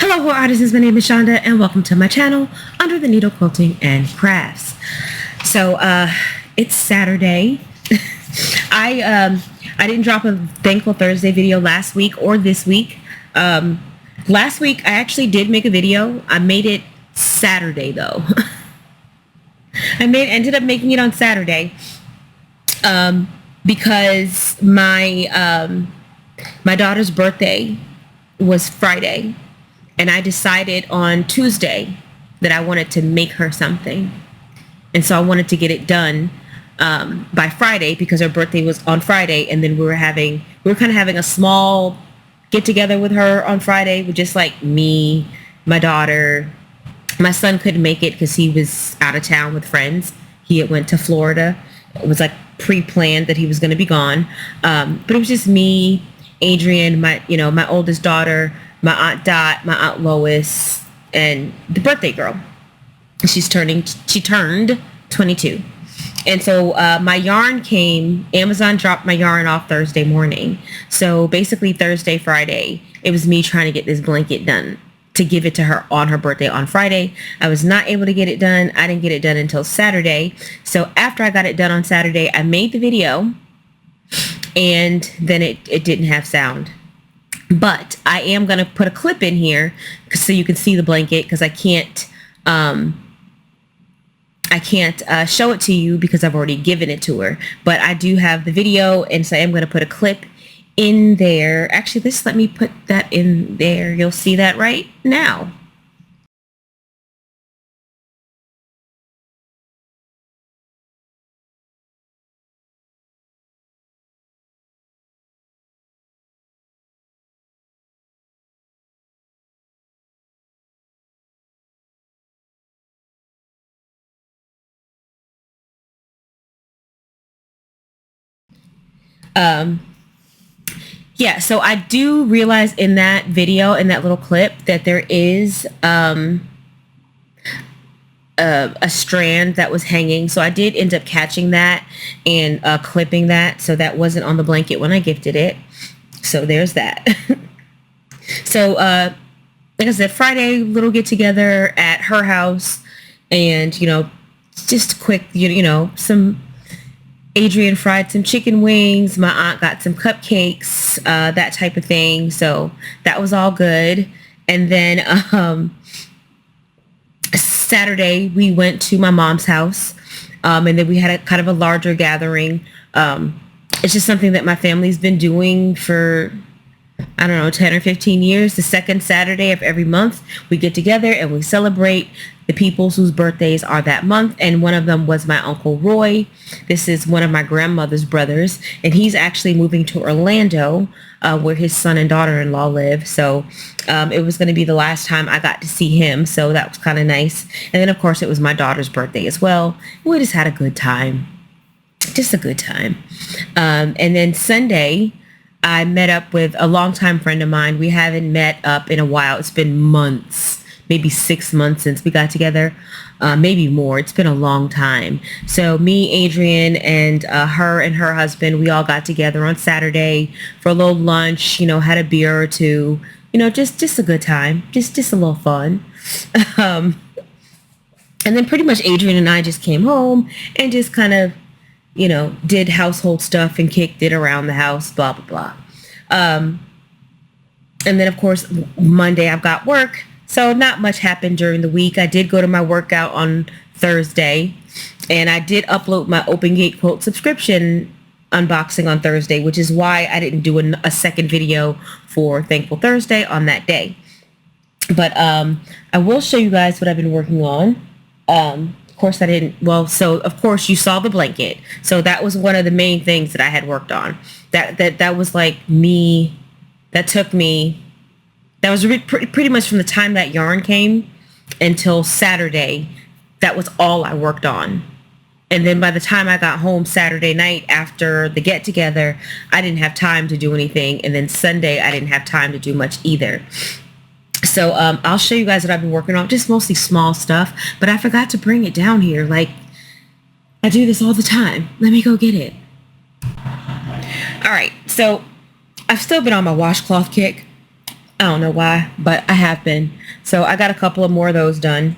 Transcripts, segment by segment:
Hello artisans, my name is Shonda and welcome to my channel, Under the Needle Quilting and Crafts. So it's Saturday. I didn't drop a Thankful Thursday video last week or this week. Last week I actually did make a video. I made it Saturday though. Ended up making it on Saturday because my daughter's birthday was Friday. And I decided on Tuesday that I wanted to make her something. And so I wanted to get it done by Friday because her birthday was on Friday. And then we were kind of having a small get together with her on Friday with just like me, my daughter. My son couldn't make it because he was out of town with friends. He had went to Florida. It was like pre-planned that he was going to be gone. But it was just me, Adrian, my oldest daughter, my Aunt Dot, my Aunt Lois, and the birthday girl. She turned 22. And so my yarn came, Amazon dropped my yarn off Thursday morning. So basically Thursday, Friday, it was me trying to get this blanket done to give it to her on her birthday on Friday. I was not able to get it done. I didn't get it done until Saturday. So after I got it done on Saturday, I made the video and then it didn't have sound. But I am going to put a clip in here so you can see the blanket because I can't show it to you because I've already given it to her. But I do have the video, and so I am going to put a clip in there. Actually, let me put that in there. You'll see that right now. Yeah, so I do realize in that video, in that little clip, that there is a strand that was hanging. So I did end up catching that and clipping that. So that wasn't on the blanket when I gifted it. So there's that. So like I said, Friday, little get together at her house, and just quick, some Adrian fried some chicken wings. My aunt got some cupcakes, that type of thing. So that was all good. And then Saturday we went to my mom's house, and then we had a kind of a larger gathering. It's just something that my family's been doing for, I don't know, 10 or 15 years. The second Saturday of every month, we get together and we celebrate the people whose birthdays are that month. And one of them was my Uncle Roy. This is one of my grandmother's brothers, and he's actually moving to Orlando, where his son and daughter-in-law live. So it was going to be the last time I got to see him. So that was kind of nice. And then, of course, it was my daughter's birthday as well. We just had a good time. Just a good time. And then Sunday, I met up with a longtime friend of mine. We haven't met up in a while. It's been months, maybe 6 months since we got together, maybe more. It's been a long time. So me, Adrian, and her husband, we all got together on Saturday for a little lunch, had a beer or two, just a good time, just a little fun. And then pretty much Adrian and I just came home and just kind of, did household stuff and kicked it around the house, blah, blah, blah. And then, of course, Monday I've got work. So not much happened during the week. I did go to my workout on Thursday, and I did upload my Open Gate Quote subscription unboxing on Thursday, which is why I didn't do a second video for Thankful Thursday on that day. But I will show you guys what I've been working on. Of course I didn't, so of course you saw the blanket. So that was one of the main things that I had worked on. That was like me, that was pretty much from the time that yarn came until Saturday. That was all I worked on. And then by the time I got home Saturday night after the get together, I didn't have time to do anything. And then Sunday, I didn't have time to do much either. So I'll show you guys what I've been working on, just mostly small stuff, but I forgot to bring it down here. Like, I do this all the time. Let me go get it. All right, so I've still been on my washcloth kick. I don't know why, but I have been. So I got a couple of more of those done.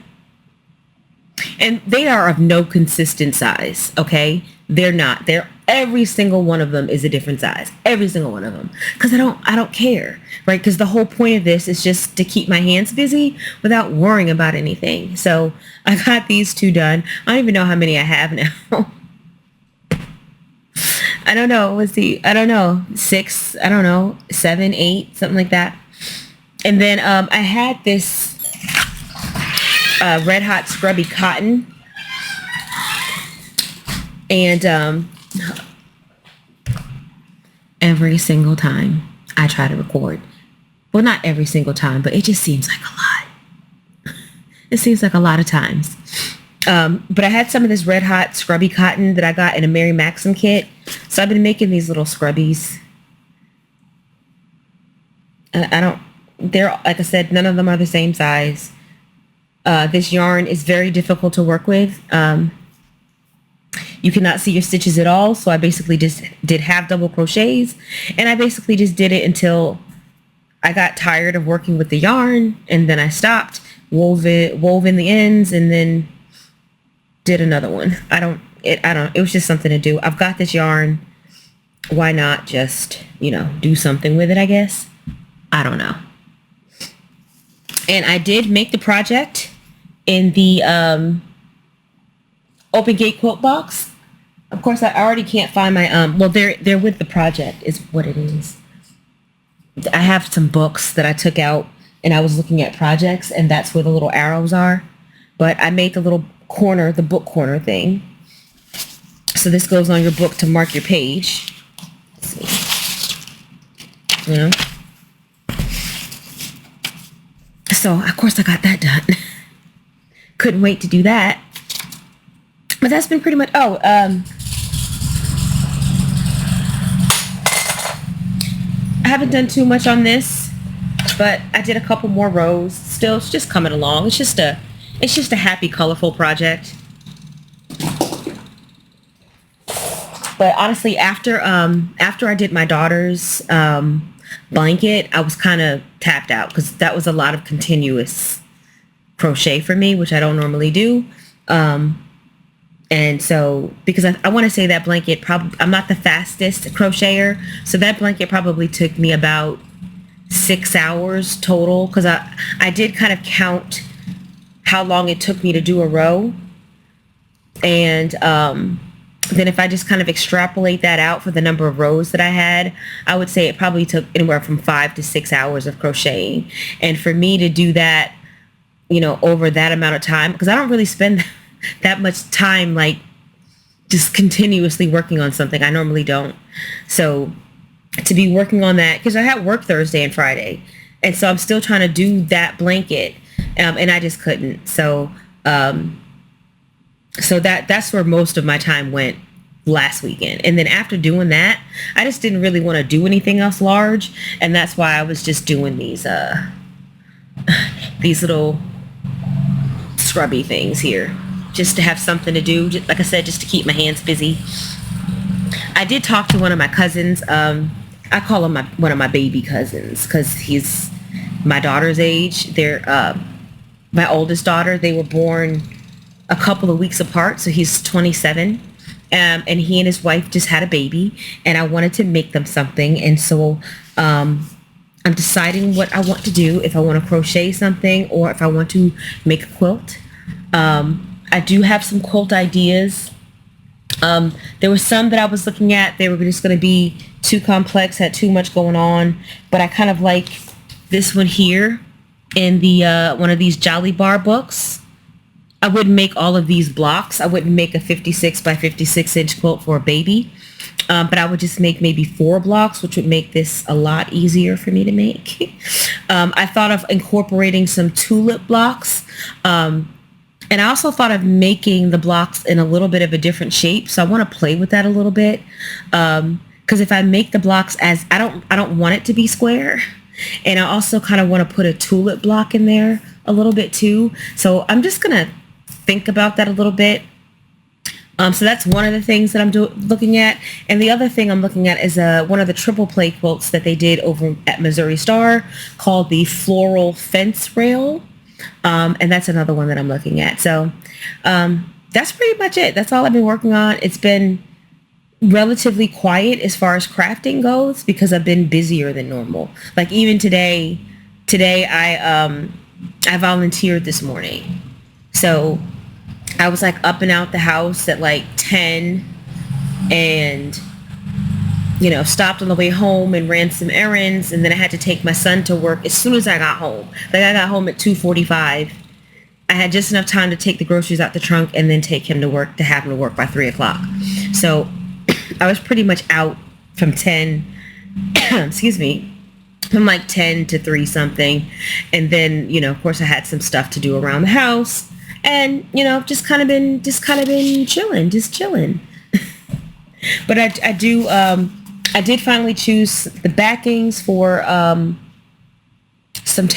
And they are of no consistent size, okay? They're not. They're every single one of them is a different size. Every single one of them. Because I don't care, right? Because the whole point of this is just to keep my hands busy without worrying about anything. So I got these two done. I don't even know how many I have now. I don't know. Let's see. I don't know. 6, I don't know. 7, 8, something like that. And then I had this red hot scrubby cotton, and every single time I try to record, well, not every single time, but it just seems like a lot. It seems like a lot of times. But I had some of this red hot scrubby cotton that I got in a Mary Maxim kit. So I've been making these little scrubbies. They're, like I said, none of them are the same size. This yarn is very difficult to work with. You cannot see your stitches at all. So I basically just did half double crochets, and I basically just did it until I got tired of working with the yarn, and then I stopped, wove in the ends, and then did another one. It was just something to do. I've got this yarn. Why not just, do something with it, I guess. I don't know. And I did make the project in the open gate quilt box. Of course, I already can't find my, they're with the project is what it is. I have some books that I took out, and I was looking at projects, and that's where the little arrows are. But I made the little corner, the book corner thing. So this goes on your book to mark your page. Let's see. So, of course, I got that done. Couldn't wait to do that. But that's been pretty much... I haven't done too much on this, but I did a couple more rows. Still, it's just coming along. It's just a happy, colorful project. But honestly, after I did my daughter's blanket, I was kind of tapped out because that was a lot of continuous crochet for me, which I don't normally do. And so, because I want to say that blanket, I'm not the fastest crocheter, so that blanket probably took me about 6 hours total, because I did kind of count how long it took me to do a row. And then if I just kind of extrapolate that out for the number of rows that I had, I would say it probably took anywhere from 5 to 6 hours of crocheting. And for me to do that, over that amount of time, because I don't really spend that much time like just continuously working on something. I normally don't. So to be working on that, because I had work Thursday and Friday, and so I'm still trying to do that blanket, and I just couldn't. So that's where most of my time went last weekend. And then after doing that, I just didn't really want to do anything else large, and that's why I was just doing these little scrubby things here, just to have something to do. Just, like I said, just to keep my hands busy. I did talk to one of my cousins. I call him one of my baby cousins because he's my daughter's age. They're my oldest daughter. They were born a couple of weeks apart, so he's 27. And he and his wife just had a baby, and I wanted to make them something. And so I'm deciding what I want to do, if I want to crochet something or if I want to make a quilt. I do have some quilt ideas. There were some that I was looking at. They were just going to be too complex, had too much going on. But I kind of like this one here in the one of these Jolly Bar books. I wouldn't make all of these blocks. I wouldn't make a 56 by 56 inch quilt for a baby. But I would just make maybe 4 blocks, which would make this a lot easier for me to make. I thought of incorporating some tulip blocks. And I also thought of making the blocks in a little bit of a different shape. So I want to play with that a little bit. Because if I make the blocks as, I don't want it to be square. And I also kind of want to put a tulip block in there a little bit too. So I'm just going to think about that a little bit. So that's one of the things that I'm looking at. And the other thing I'm looking at is one of the triple play quilts that they did over at Missouri Star called the Floral Fence Rail. And that's another one that I'm looking at. So that's pretty much it. That's all I've been working on. It's been relatively quiet as far as crafting goes because I've been busier than normal. Like even today I volunteered this morning. So I was like up and out the house at like 10 and, you know, stopped on the way home and ran some errands. And then I had to take my son to work as soon as I got home. Like I got home at 2:45. I had just enough time to take the groceries out the trunk and then take him to work, to have him to work by 3 o'clock. So I was pretty much out from 10, excuse me, from like 10 to 3 something. And then, you know, of course I had some stuff to do around the house. And, you know, just kind of been chilling. But I did finally choose the backings for some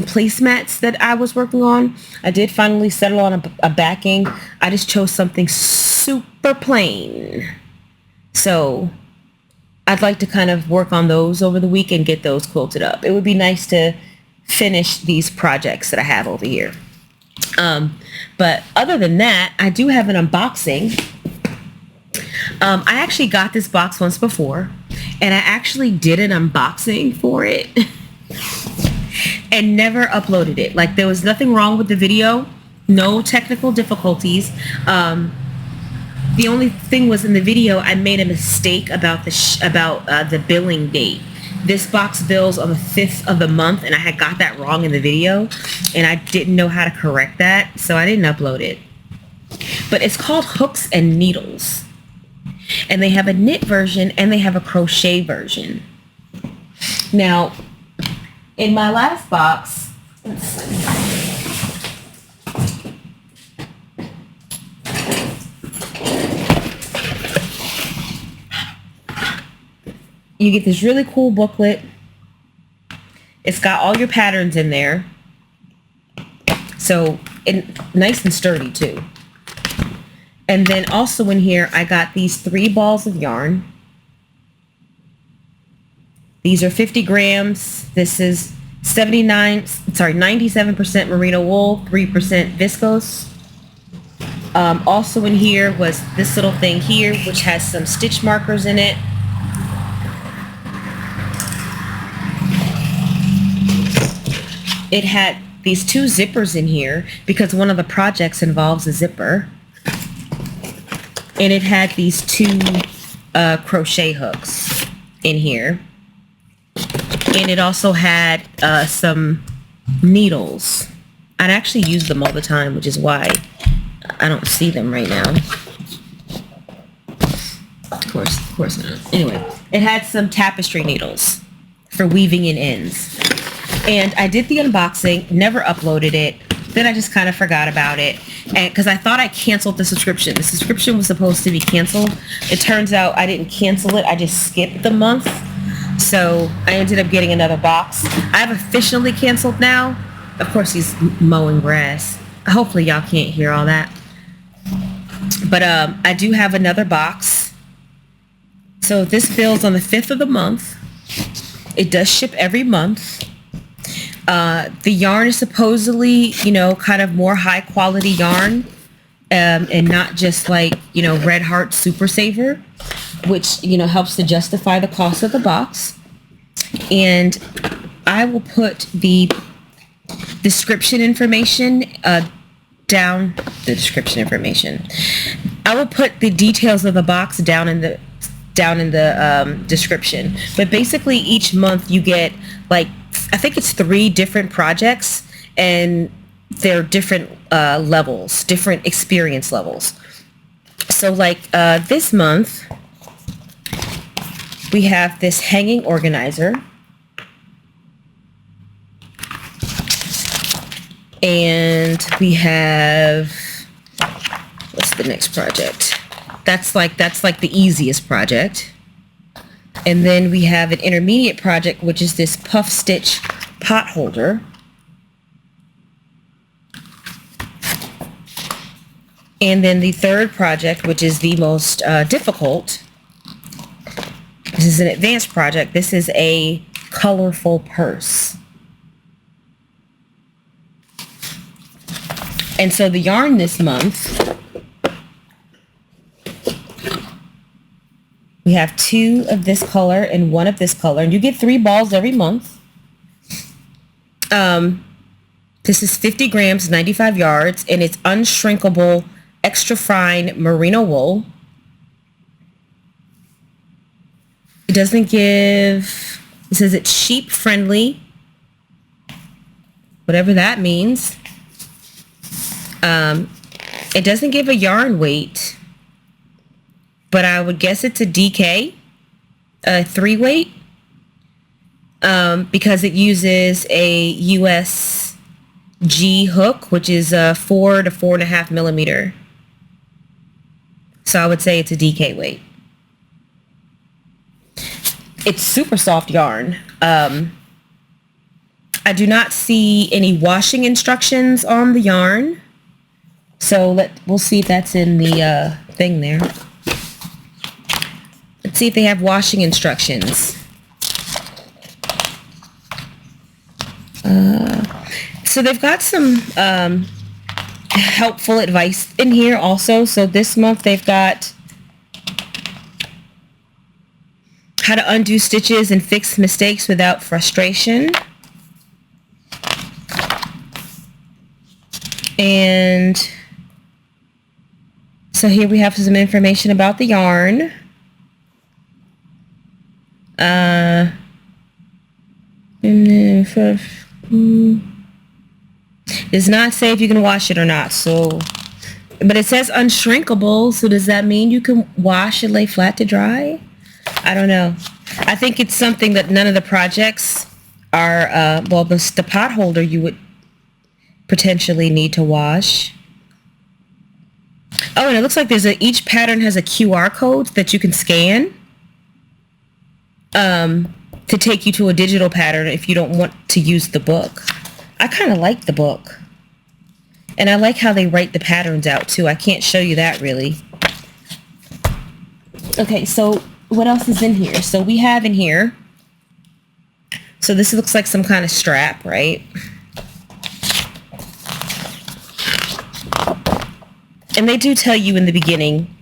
placemats that I was working on. I did finally settle on a backing. I just chose something super plain. So I'd like to kind of work on those over the week and get those quilted up. It would be nice to finish these projects that I have over here. But other than that, I do have an unboxing. I actually got this box once before, and I actually did an unboxing for it and never uploaded it. Like there was nothing wrong with the video, no technical difficulties. The only thing was in the video, I made a mistake about the billing date. This box bills on the 5th of the month, and I had got that wrong in the video, and I didn't know how to correct that, so I didn't upload it. But it's called Hooks and Needles, and they have a knit version and they have a crochet version. Now, in my last box, let's see. You get this really cool booklet. It's got all your patterns in there. So, nice and sturdy too. And then also in here, I got these 3 balls of yarn. These are 50 grams. This is 97% merino wool, 3% viscose. Also in here was this little thing here, which has some stitch markers in it. It had these 2 zippers in here because one of the projects involves a zipper. And it had these 2 crochet hooks in here. And it also had some needles. I'd actually use them all the time, which is why I don't see them right now. Of course not. Anyway, it had some tapestry needles for weaving in ends. And I did the unboxing, never uploaded it. Then I just kind of forgot about it. And because I thought I canceled the subscription. The subscription was supposed to be canceled. It turns out I didn't cancel it. I just skipped the month. So I ended up getting another box. I've officially canceled now. Of course, he's mowing grass. Hopefully y'all can't hear all that. But I do have another box. So this bills on the 5th of the month. It does ship every month. The yarn is supposedly, you know, kind of more high quality yarn, and not just like, you know, Red Heart Super Saver, which, you know, helps to justify the cost of the box. And I will put the description information down. The description information. I will put the details of the box down in the description. But basically, each month you get like, I think it's 3 different projects, and they're different levels, different experience levels. So like this month, we have this hanging organizer. And we have, what's the next project? That's like the easiest project. And then we have an intermediate project, which is this puff stitch pot holder. And then the third project, which is the most difficult, this is an advanced project. This is a colorful purse. And so the yarn this month, we have 2 of this color and 1 of this color. And you get 3 balls every month. This is 50 grams, 95 yards, and it's unshrinkable, extra fine merino wool. It doesn't give, it says it's sheep friendly, whatever that means. It doesn't give a yarn weight, but I would guess it's a DK, a 3 weight, because it uses a USG hook, which is 4 to 4.5 millimeter. So I would say it's a DK weight. It's super soft yarn. I do not see any washing instructions on the yarn. So we'll see if that's in the thing there. Let's see if they have washing instructions. So they've got some helpful advice in here also. So this month they've got how to undo stitches and fix mistakes without frustration. And so here we have some information about the yarn. Does not say if you can wash it or not. So, but it says unshrinkable. So does that mean you can wash and lay flat to dry? I don't know. I think it's something that none of the projects are, well, the pot holder you would potentially need to wash. Oh, and it looks like each pattern has a QR code that you can scan to take you to a digital pattern if you don't want to use the book. I kind of like the book. And I like how they write the patterns out too. I can't show you that really. Okay, so what else is in here? So we have in here, so this looks like some kind of strap, right? And they do tell you in the beginning.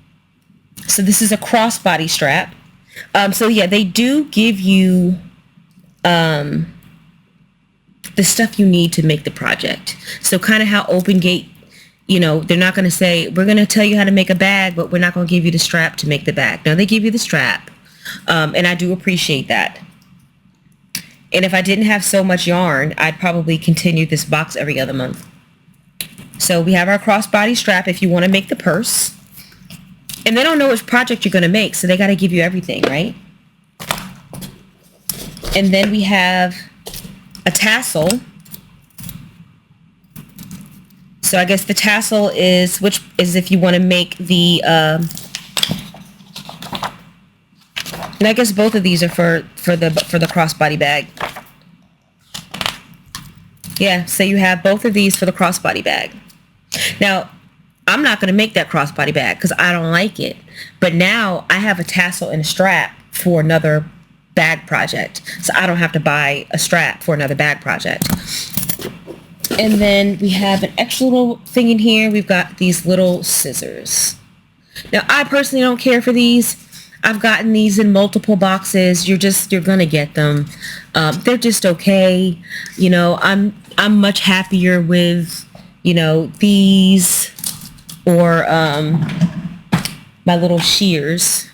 So this is a crossbody strap. So yeah, they do give you the stuff you need to make the project. So kind of how OpenGate, they're not going to say, we're going to tell you how to make a bag, but we're not going to give you the strap to make the bag. No, they give you the strap. And I do appreciate that. And if I didn't have so much yarn, I'd probably continue this box every other month. So we have our crossbody strap if you want to make the purse. And they don't know which project you're going to make, so they got to give you everything, right? And then we have a tassel. So I guess the tassel is if you want to make the and I guess both of these are for the crossbody bag. Yeah, so you have both of these for the crossbody bag. Now, I'm not going to make that crossbody bag because I don't like it. But now I have a tassel and a strap for another bag project. So I don't have to buy a strap for another bag project. And then we have an extra little thing in here. We've got these little scissors. Now, I personally don't care for these. I've gotten these in multiple boxes. You're going to get them. They're just okay. I'm much happier with, these or my little shears.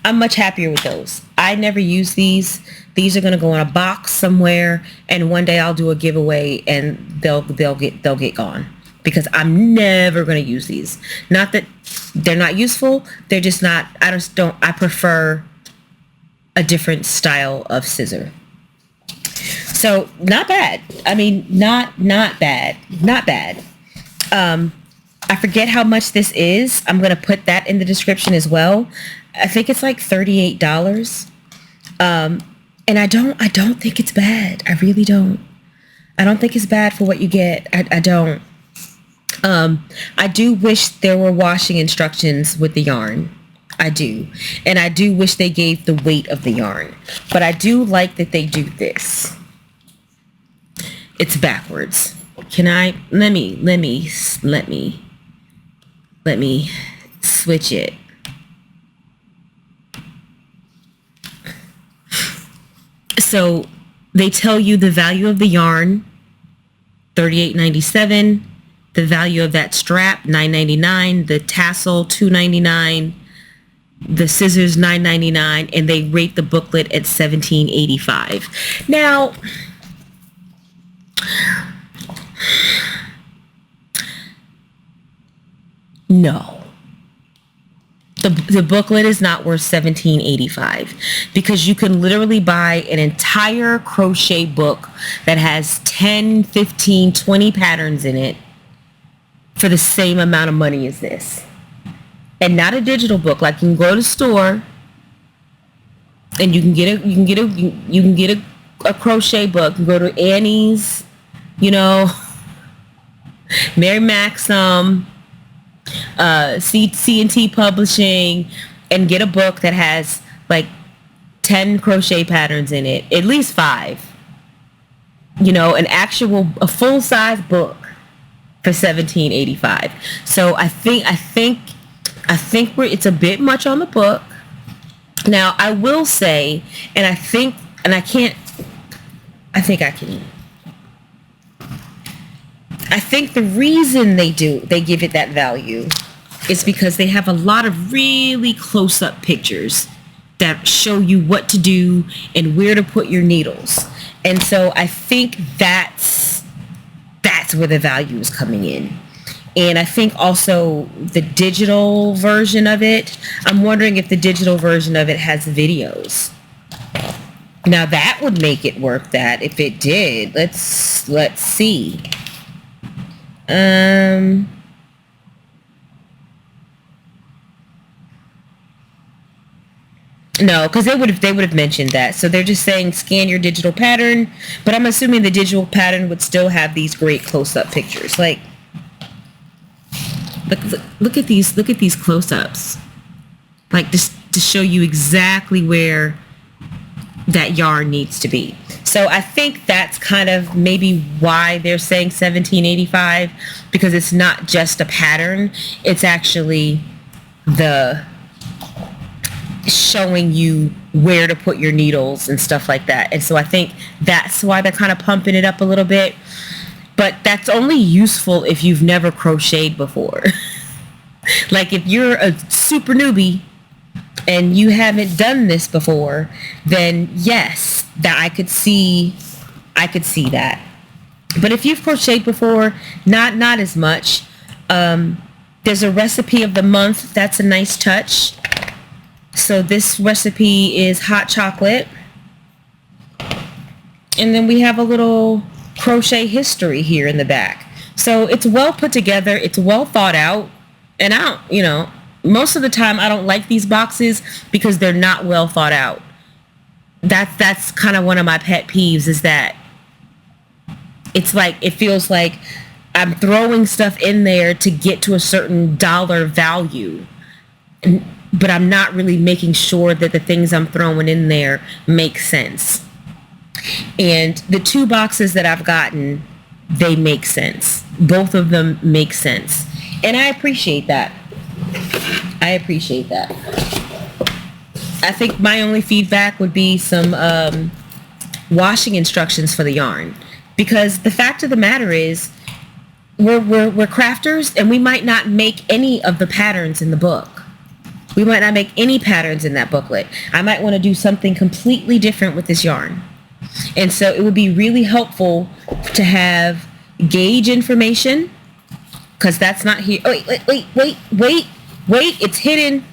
I'm much happier with those. I never use these. These are going to go in a box somewhere, and one day I'll do a giveaway and they'll get gone because I'm never going to use these. Not that they're not useful. They're just not, I prefer a different style of scissor. So not bad. I mean, not bad. Not bad. I forget how much this is. I'm going to put that in the description as well. I think it's like $38. And I don't think it's bad. I really don't. I don't think it's bad for what you get. I don't. I do wish there were washing instructions with the yarn. I do. And I do wish they gave the weight of the yarn. But I do like that they do this. It's backwards. Can I, let me switch it. So they tell you the value of the yarn, $38.97. The value of that strap, $9.99. The tassel, $2.99. The scissors, $9.99. And they rate the booklet at $17.85. Now, no. The booklet is not worth $17.85 because you can literally buy an entire crochet book that has 10, 15, 20 patterns in it for the same amount of money as this. And not a digital book. Like, you can go to the store and you can get a crochet book. You can go to Annie's, Mary Maxim, C&T Publishing, and get a book that has like 10 crochet patterns in it, at least 5. A full-size book for $17.85. So I think it's a bit much on the book. Now I will say, I think the reason they give it that value is because they have a lot of really close-up pictures that show you what to do and where to put your needles. And so I think that's where the value is coming in. And I think also the digital version of it, I'm wondering if the digital version of it has videos. Now that would make it worth that if it did. Let's see. No, because they would have mentioned that. So they're just saying scan your digital pattern, but I'm assuming the digital pattern would still have these great close-up pictures. Like, look at these close-ups. Like, just to show you exactly where that yarn needs to be. So I think that's kind of maybe why they're saying $17.85, because it's not just a pattern, it's actually the showing you where to put your needles and stuff like that. And so I think that's why they're kind of pumping it up a little bit. But that's only useful if you've never crocheted before. Like, if you're a super newbie and you haven't done this before, then yes, that I could see that. But if you've crocheted before, not as much. There's a recipe of the month. That's a nice touch. So this recipe is hot chocolate. And then we have a little crochet history here in the back. So it's well put together. It's well thought out. And most of the time I don't like these boxes because they're not well thought out. That's kind of one of my pet peeves, is that it's like, it feels like I'm throwing stuff in there to get to a certain dollar value, but I'm not really making sure that the things I'm throwing in there make sense. And the 2 boxes that I've gotten, they make sense. Both of them make sense. And I appreciate that. I think my only feedback would be some washing instructions for the yarn. Because the fact of the matter is, we're crafters, and we might not make any of the patterns in the book. We might not make any patterns in that booklet. I might want to do something completely different with this yarn. And so it would be really helpful to have gauge information, because that's not here. Oh, wait. It's hidden.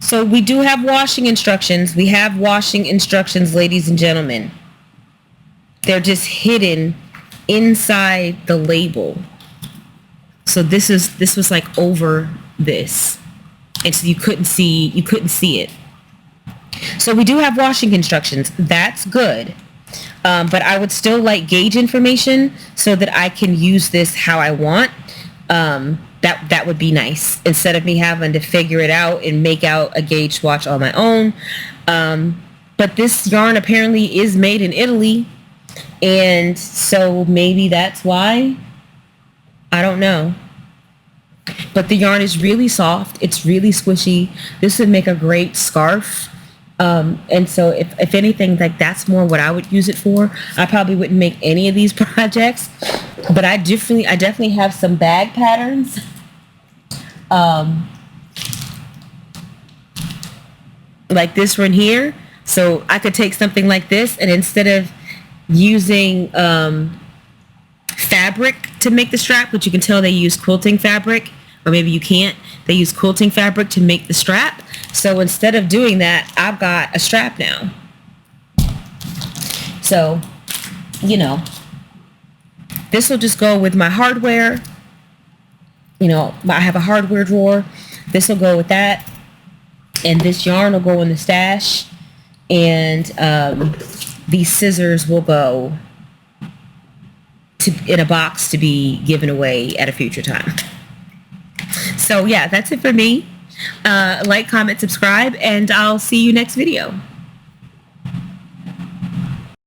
So we do have washing instructions. We have washing instructions, ladies and gentlemen. They're just hidden inside the label. So this was like over this, and so you couldn't see it. So we do have washing instructions. That's good. But I would still like gauge information so that I can use this how I want. That would be nice, instead of me having to figure it out and make out a gauge swatch on my own. But this yarn apparently is made in Italy, and so maybe that's why. I don't know. But the yarn is really soft. It's really squishy. This would make a great scarf. And so if anything, like, that's more what I would use it for. I probably wouldn't make any of these projects, but I definitely have some bag patterns. Like this one here. So I could take something like this, and instead of using fabric to make the strap, which you can tell they use quilting fabric, or maybe you can't, they use quilting fabric to make the strap. So instead of doing that, I've got a strap now. So, you know, this will just go with my hardware. You know, I have a hardware drawer. This will go with that. And this yarn will go in the stash. And these scissors will go in a box to be given away at a future time. So yeah, that's it for me. Like, comment, subscribe, and I'll see you next video.